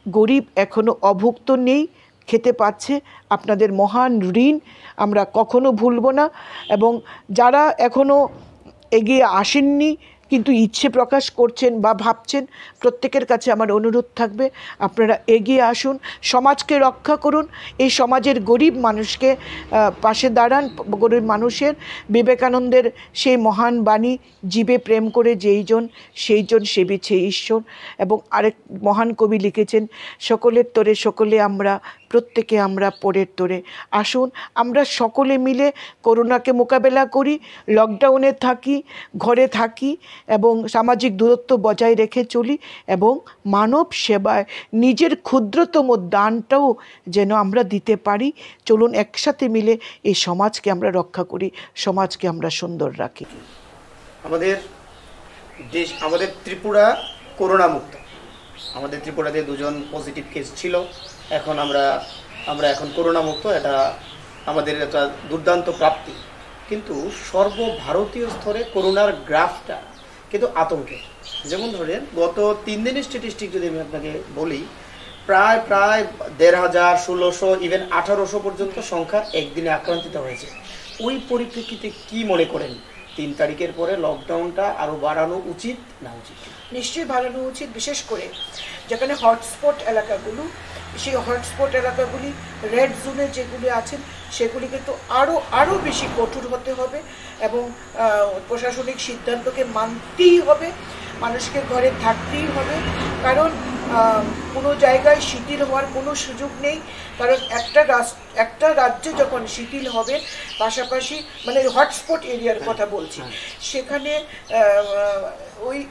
গরিব এখনও অভুক্ত নেই, খেতে পাচ্ছে। আপনাদের মহান ঋণ আমরা কখনো ভুলব না। এবং যারা এখনও এগিয়ে আসেননি কিন্তু ইচ্ছে প্রকাশ করছেন বা ভাবছেন, প্রত্যেকের কাছে আমার অনুরোধ থাকবে আপনারা এগিয়ে আসুন, সমাজকে রক্ষা করুন, এই সমাজের গরিব মানুষকে পাশে দাঁড়ান। গরিব মানুষের বিবেকানন্দের সেই মহান বাণী, জীবে প্রেম করে যেইজন সেইজন সেবিছে ঈশ্বর, এবং আরেক মহান কবি লিখেছেন, সকলের তোরে সকলে আমরা, প্রত্যেকে আমরা পরের তোরে। আসুন আমরা সকলে মিলে করোনাকে মোকাবেলা করি, লকডাউনে থাকি, ঘরে থাকি এবং সামাজিক দূরত্ব বজায় রেখে চলি, এবং মানব সেবায় নিজের ক্ষুদ্রতম দানটাও যেন আমরা দিতে পারি। চলুন একসাথে মিলে এই সমাজকে আমরা রক্ষা করি, সমাজকে আমরা সুন্দর রাখি। আমাদের ত্রিপুরা করোনা মুক্ত। আমাদের ত্রিপুরাতে 2জন পজিটিভ কেস ছিল, এখন আমরা এখন করোনা মুক্ত। এটা আমাদের একটা দুর্দান্ত প্রাপ্তি। কিন্তু সর্বভারতীয় স্তরে করোনার গ্রাফটা কিন্তু আতঙ্কে। যেমন ধরেন গত 3 দিনের স্ট্যাটিস্টিক যদি আমি আপনাকে বলি, প্রায় 1500, 1600, ইভেন 1800 পর্যন্ত সংখ্যা একদিনে আক্রান্তিত হয়েছে। ওই পরিপ্রেক্ষিতে কি মনে করেন 3 তারিখের পরে লকডাউনটা আরও বাড়ানো উচিত না উচিত? নিশ্চয়ই বাড়ানো উচিত, বিশেষ করে যেখানে হটস্পট এলাকাগুলো, সেই হটস্পট এলাকাগুলি, রেড জোনে যেগুলি আছেন সেগুলি কিন্তু আরও বেশি কঠোর হতে হবে এবং প্রশাসনিক সিদ্ধান্তকে মানতেই হবে, মানুষকে ঘরে থাকতেই হবে। কারণ কোনো জায়গায় শিথিল হওয়ার কোনো সুযোগ নেই। কারণ একটা রাজ্যে যখন শিথিল হবে, পাশাপাশি মানে হটস্পট এরিয়ার কথা বলছি, সেখানে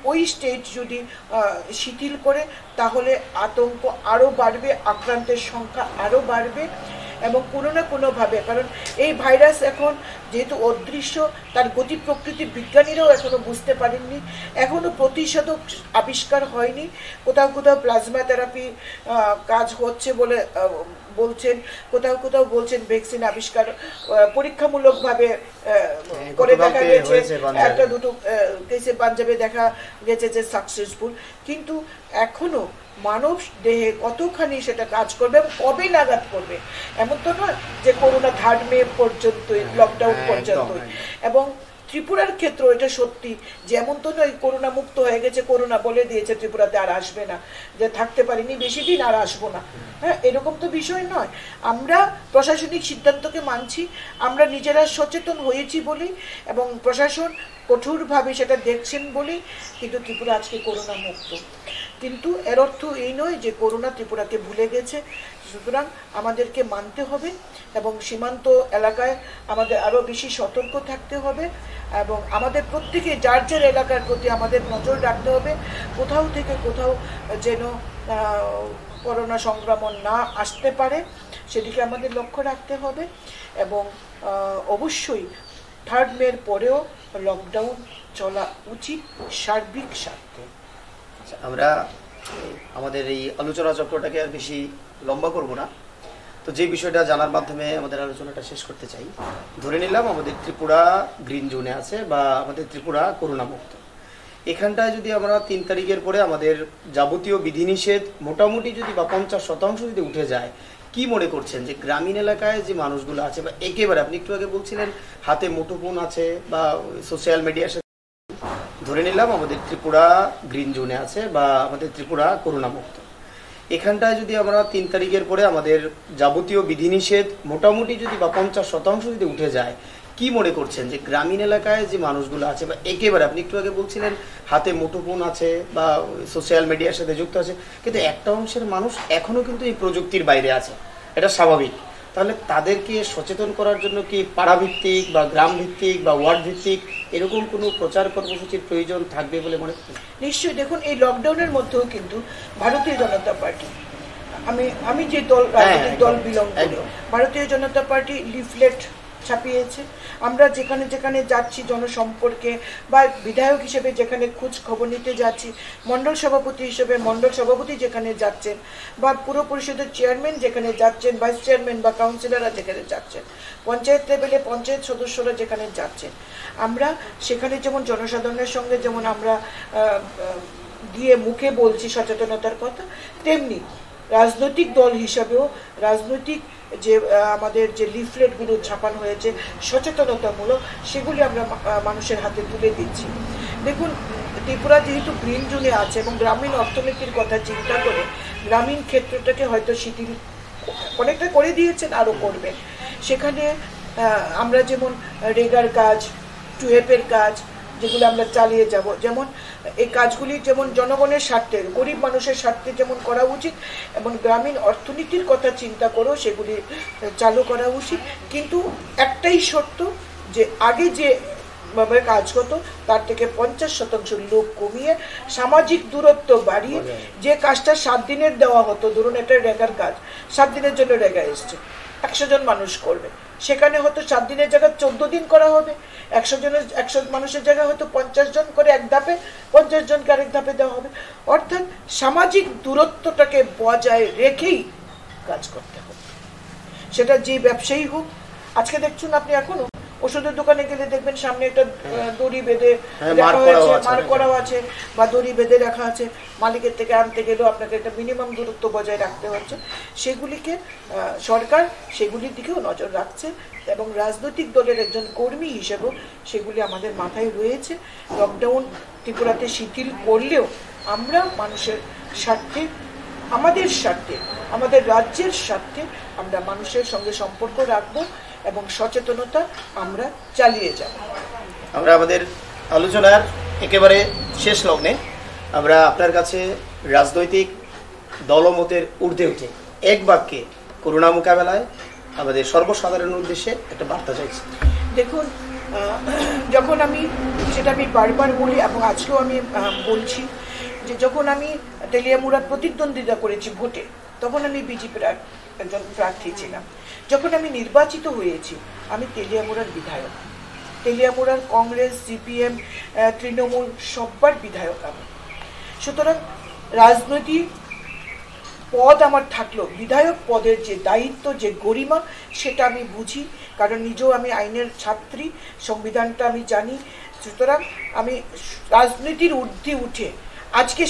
ওই স্টেট যদি শিথিল করে তাহলে আতঙ্ক আরও বাড়বে, আক্রান্তের সংখ্যা আরও বাড়বে এবং কোনো না কোনোভাবে, কারণ এই ভাইরাস এখন যেহেতু অদৃশ্য, তার গতি প্রকৃতি বিজ্ঞানীরাও এখনও বুঝতে পারেননি, এখনও প্রতিষেধক আবিষ্কার হয়নি। কোথাও কোথাও প্লাজমা থেরাপি কাজ হচ্ছে বলে বলছেন, কোথাও বলছেন ভ্যাকসিন আবিষ্কার পরীক্ষামূলকভাবে করে দেখা গেছে, 1-2 কেসে পাঞ্জাবে দেখা গেছে যে সাকসেসফুল। কিন্তু এখনও মানব দেহে কতখানি সেটা কাজ করবে এবং কবে নাগাদ করবে, এমন তো নয় যে করোনা 3rd মে পর্যন্তই, লকডাউন পর্যন্তই। এবং ত্রিপুরার ক্ষেত্রে এটা সত্যি যে এমন তো নয় করোনা মুক্ত হয়ে গেছে, করোনা বলে দিয়েছে ত্রিপুরাতে আর আসবে না, যে থাকতে পারিনি বেশি দিন আর আসবো না, হ্যাঁ, এরকম তো বিষয় নয়। আমরা প্রশাসনিক সিদ্ধান্তকে মানছি, আমরা নিজেরা সচেতন হয়েছি বলেই এবং প্রশাসন কঠোরভাবে সেটা দেখছেন বলেই কিন্তু ত্রিপুরা আজকে করোনা মুক্ত। কিন্তু এর অর্থ এই নয় যে করোনা ত্রিপুরাকে ভুলে গেছে। সুতরাং আমাদেরকে মানতে হবে এবং সীমান্ত এলাকায় আমাদের আরও বেশি সতর্ক থাকতে হবে এবং আমাদের প্রত্যেকে যার যার এলাকার প্রতি আমাদের নজর রাখতে হবে, কোথাও থেকে কোথাও যেন করোনা সংক্রমণ না আসতে পারে সেদিকে আমাদের লক্ষ্য রাখতে হবে এবং অবশ্যই 3rd মের পরেও লকডাউন চলা উচিত সার্বিক স্বার্থে। আমরা আমাদের এই আলোচনা চক্রটাকে আর বেশি লম্বা করব না, তো যে বিষয়টা জানার মাধ্যমে আমাদের আলোচনাটা শেষ করতে চাই। ধরে নিলাম আমাদের ত্রিপুরা গ্রিন জোনে আছে বা আমাদের ত্রিপুরা করোনা মুক্ত। এখানটায় যদি আমরা 3 তারিখের পরে আমাদের যাবতীয় বিধিনিষেধ মোটামুটি যদি বা 50% যদি উঠে যায়, কি মনে করছেন যে গ্রামীণ এলাকায় যে মানুষগুলো আছে বা একেবারে আপনি একটু আগে বলছিলেন হাতে মুঠোফোন আছে বা সোশ্যাল মিডিয়ার সাথে, ধরে নিলাম আমাদের ত্রিপুরা গ্রিন জোনে আছে বা আমাদের ত্রিপুরা করোনা মুক্ত। এখানটায় যদি আমরা 3 তারিখের পরে আমাদের যাবতীয় বিধিনিষেধ মোটামুটি যদি বা 50% যদি উঠে যায়, কি মনে করছেন যে গ্রামীণ এলাকায় যে মানুষগুলো আছে বা একেবারে আপনি একটু আগে বলছিলেন হাতে মুঠোফোন আছে বা সোশ্যাল মিডিয়ার সাথে যুক্ত আছে, কিন্তু একটা অংশের মানুষ এখনো কিন্তু এই প্রযুক্তির বাইরে আছে, এটা স্বাভাবিক। তাহলে তাদেরকে সচেতন করার জন্য কি পাড়াভিত্তিক বা গ্রাম ভিত্তিক বা ওয়ার্ড ভিত্তিক এরকম কোনো প্রচার কর্মসূচির প্রয়োজন থাকবে বলে মনে করেন? নিশ্চয়ই। দেখুন, এই লকডাউনের মধ্যেও কিন্তু ভারতীয় জনতা পার্টি, আমি যে রাজনৈতিক দল বিলং করি, ভারতীয় জনতা পার্টি লিফলেট ছাপিয়েছে। আমরা যেখানে যেখানে যাচ্ছি জনসম্পর্কে বা বিধায়ক হিসেবে যেখানে খোঁজ খবর নিতে যাচ্ছি, মণ্ডল সভাপতি হিসেবে মণ্ডল সভাপতি যেখানে যাচ্ছেন বা পুর পরিষদের চেয়ারম্যান যেখানে যাচ্ছেন, ভাইস চেয়ারম্যান বা কাউন্সিলররা যেখানে যাচ্ছেন, পঞ্চায়েত লেভেলে পঞ্চায়েত সদস্যরা যেখানে যাচ্ছেন, আমরা সেখানে যেমন জনসাধারণের সঙ্গে যেমন আমরা গিয়ে মুখে বলছি সচেতনতার কথা, তেমনি রাজনৈতিক দল হিসাবেও রাজনৈতিক যে আমাদের যে লিফলেটগুলো ছাপানো হয়েছে সচেতনতামূলক, সেগুলি আমরা মানুষের হাতে তুলে দিচ্ছি। দেখুন, ত্রিপুরা যেহেতু গ্রিন জোনে আছে এবং গ্রামীণ অর্থনীতির কথা চিন্তা করে গ্রামীণ ক্ষেত্রটাকে হয়তো শিথিল অনেকটা করে দিয়েছেন, আরও করবেন। সেখানে আমরা যেমন রেগার কাজ, টুয়েপের কাজ, যেগুলো আমরা চালিয়ে যাব, যেমন এই কাজগুলি যেমন জনগণের স্বার্থে, গরিব মানুষের স্বার্থে যেমন করা উচিত এবং গ্রামীণ অর্থনীতির কথা চিন্তা করেও সেগুলি চালু করা উচিত। কিন্তু একটাই শর্ত, যে আগে যে ভাবে কাজ হতো তার থেকে 50% লোক কমিয়ে সামাজিক দূরত্ব বাড়িয়ে যে কাজটা 7 দিনের দেওয়া হতো, ধরুন এটা রেগার কাজ, 7 দিনের জন্য রেগা এসছে, 100 জন মানুষ করবে, সেখানে হয়তো 7 দিনের জায়গায় 14 দিন করা হবে। 100 মানুষের জায়গায় হয়তো 50 জন করে এক ধাপে, 50 জনকে আরেক ধাপে দেওয়া হবে। অর্থাৎ সামাজিক দূরত্বটাকে বজায় রেখেই কাজ করতে হবে, সেটা যে ব্যবসায়ী হোক। আজকে দেখছেন আপনি এখনো ওষুধের দোকানে গেলে দেখবেন সামনে একটা দড়ি বেঁধে রাখা হয়েছে, মার্ক করাও আছে, বা দড়ি বেঁধে রাখা আছে। মালিকের থেকে আনতে গেলেও আপনাকে একটা মিনিমাম দূরত্ব বজায় রাখতে হচ্ছে। সেগুলিকে সরকার সেগুলির দিকেও নজর রাখছে এবং রাজনৈতিক দলের একজন কর্মী হিসেবেও সেগুলি আমাদের মাথায় রয়েছে। লকডাউন ত্রিপুরাতে শিথিল করলেও আমরা মানুষের স্বার্থে, আমাদের স্বার্থে, আমাদের রাজ্যের স্বার্থে আমরা মানুষের সঙ্গে সম্পর্ক রাখবো এবং সচেতনতা আমরা চালিয়ে যাব। আমরা আমাদের আলোচনার একেবারে শেষ লগ্নে আমরা আপনার কাছে রাজনৈতিক দলমতের ঊর্ধ্বে উঠে এক বাক্যে করোনা মোকাবেলায় আমাদের সর্বসাধারণের উদ্দেশ্যে একটা বার্তা চাইছি। দেখুন, যখন আমি সেটা আমি বারবার বলি এবং আজকেও আমি বলছি যে যখন আমি তেলিয়ামুড়ার প্রতিদ্বন্দ্বিতা করেছি ভোটে, তখন আমি বিজেপির একজন প্রার্থী ছিলাম। যখন আমি নির্বাচিত হয়েছি, আমি তেলিয়ামুড়ার বিধায়ক। তেলিয়ামুড়ার কংগ্রেস, সিপিএম, তৃণমূল সব্বার বিধায়ক আমি। সুতরাং রাজনৈতিক পদ আমার থাকলো, বিধায়ক পদের যে দায়িত্ব, যে গরিমা, সেটা আমি বুঝি, কারণ নিজেও আমি আইনের ছাত্রী, সংবিধানটা আমি জানি। সুতরাং আমি রাজনীতির ঊর্ধ্বে উঠে আজকে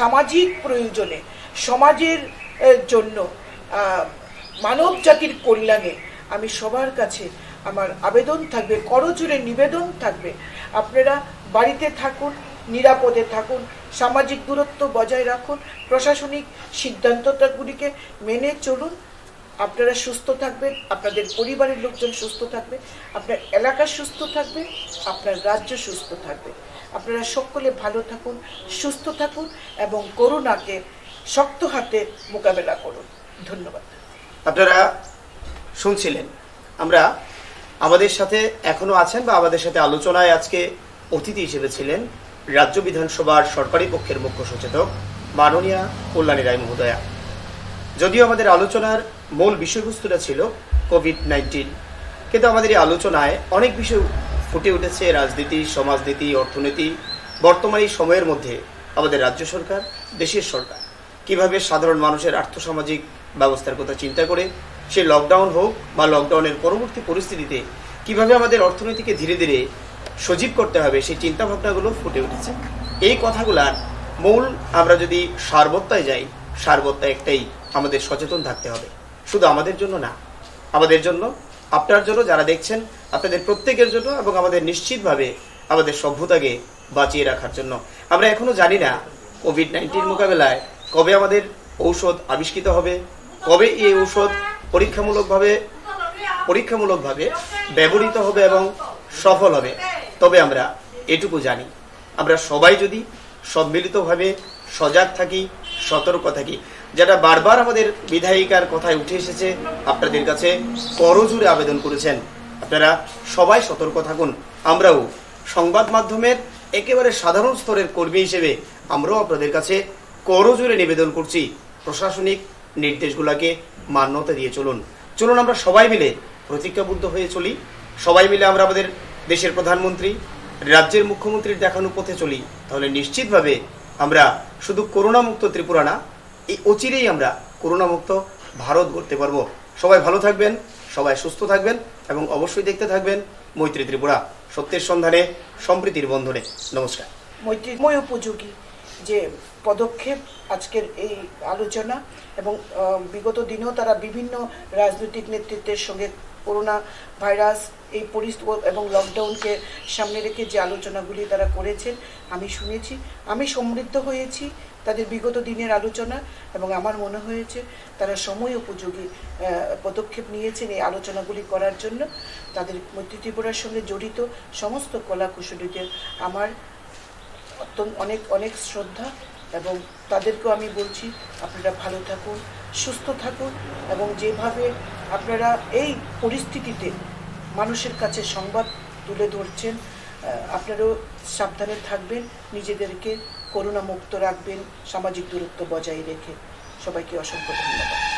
সামাজিক প্রয়োজনে, সমাজের জন্য, মানব জাতির কল্যাণে আমি সবার কাছে আমার আবেদন থাকবে, করজোড়ে নিবেদন থাকবে, আপনারা বাড়িতে থাকুন, নিরাপদে থাকুন, সামাজিক দূরত্ব বজায় রাখুন, প্রশাসনিক সিদ্ধান্তগুলিকে মেনে চলুন। আপনারা সুস্থ থাকবেন, আপনাদের পরিবারের লোকজন সুস্থ থাকবে, আপনার এলাকা সুস্থ থাকবে, আপনার রাজ্য সুস্থ থাকবে। আপনারা সকলে ভালো থাকুন, সুস্থ থাকুন এবং করোনাকে শক্ত হাতে মোকাবেলা করুন। ধন্যবাদ। আপনারা শুনছিলেন, আমরা আমাদের সাথে এখনো আছেন বা আমাদের সাথে আলোচনায় আজকে অতিথি হিসেবে ছিলেন রাজ্য বিধানসভার সরকারি পক্ষের মুখ্য সচেতক মাননীয়া কল্যাণী রায় মহোদয়া। যদিও আমাদের আলোচনার মূল বিষয়বস্তুটা ছিল কোভিড-19, কিন্তু আমাদের এই আলোচনায় অনেক বিষয় ফুটে উঠেছে, রাজনীতি, সমাজনীতি, অর্থনীতি। বর্তমানে সময়ের মধ্যে আমাদের রাজ্য সরকার, দেশের সরকার কিভাবে সাধারণ মানুষের আর্থসামাজিক ব্যবস্থার কথা চিন্তা করে সে লকডাউন হোক বা লকডাউনের পরবর্তী পরিস্থিতিতে কিভাবে আমাদের অর্থনীতিকে ধীরে ধীরে সজীব করতে হবে, সেই চিন্তাভাবনাগুলো ফুটে উঠেছে। এই কথাগুলার মূল আমরা যদি সারবত্তায় যাই, সারবত্তা একটাই, আমাদের সচেতন থাকতে হবে। শুধু আমাদের জন্য না, আমাদের জন্য, আপনার জন্য, যারা দেখছেন, আপনাদের প্রত্যেকের জন্য এবং আমাদের নিশ্চিতভাবে আমাদের সভ্যতাকে বাঁচিয়ে রাখার জন্য। আমরা এখনো জানি না কোভিড-19 মোকাবেলায় কবে আমাদের ঔষধ আবিষ্কৃত হবে, কবে এই ঔষধ পরীক্ষামূলকভাবে ব্যবহৃত হবে এবং সফল হবে। তবে আমরা এটুকু জানি, আমরা সবাই যদি সম্মিলিতভাবে সজাগ থাকি, সতর্ক থাকি, যেটা বারবার আমাদের বিধায়িকার কথায় উঠে এসেছে, আপনাদের কাছে করজোড়ে আবেদন করেছেন, আপনারা সবাই সতর্ক থাকুন। আমরাও সংবাদ মাধ্যমের একেবারে সাধারণ স্তরের কর্মী হিসেবে আমরাও আপনাদের কাছে করজোড়ে নিবেদন করছি, প্রশাসনিক নির্দেশগুলোকে মান্যতা দিয়ে চলুন। চলুন আমরা সবাই মিলে প্রতিজ্ঞাবদ্ধ হয়ে চলি, সবাই মিলে আমরা আমাদের দেশের প্রধানমন্ত্রী, রাজ্যের মুখ্যমন্ত্রীর দেখানো পথে চলি। তাহলে নিশ্চিতভাবে আমরা শুধু করোনা মুক্ত ত্রিপুরা না, এই অচিরেই আমরা করোনা মুক্ত ভারত গড়তে পারবো। সবাই ভালো থাকবেন, সবাই সুস্থ থাকবেন এবং অবশ্যই দেখতে থাকবেন মৈত্রী ত্রিপুরা, সত্যের সন্ধানে, সম্প্রীতির বন্ধনে। নমস্কার। মৈত্রীময় উপযোগী যে পদক্ষেপ আজকের এই আলোচনা, এবং বিগত দিনেও তারা বিভিন্ন রাজনৈতিক নেতৃত্বের সঙ্গে করোনা ভাইরাস এই পরিস্থিতি এবং লকডাউনকে সামনে রেখে যে আলোচনাগুলি তারা করেছেন আমি শুনেছি, আমি সমৃদ্ধ হয়েছি তাদের বিগত দিনের আলোচনা, এবং আমার মনে হয়েছে তারা সময় উপযোগী পদক্ষেপ নিয়েছেন এই আলোচনাগুলি করার জন্য। তাদের মৈত্রী ত্রিপুরার সঙ্গে জড়িত সমস্ত কলাকুশলীদের আমার অনেক অনেক শ্রদ্ধা, এবং তাদেরকেও আমি বলছি আপনারা ভালো থাকুন, সুস্থ থাকুন, এবং যেভাবে আপনারা এই পরিস্থিতিতে মানুষের কাছে সংবাদ তুলে ধরছেন আপনারাও সাবধানে থাকবেন, নিজেদেরকে করোনা মুক্ত রাখবেন, সামাজিক দূরত্ব বজায় রেখে। সবাইকে অসংখ্য ধন্যবাদ।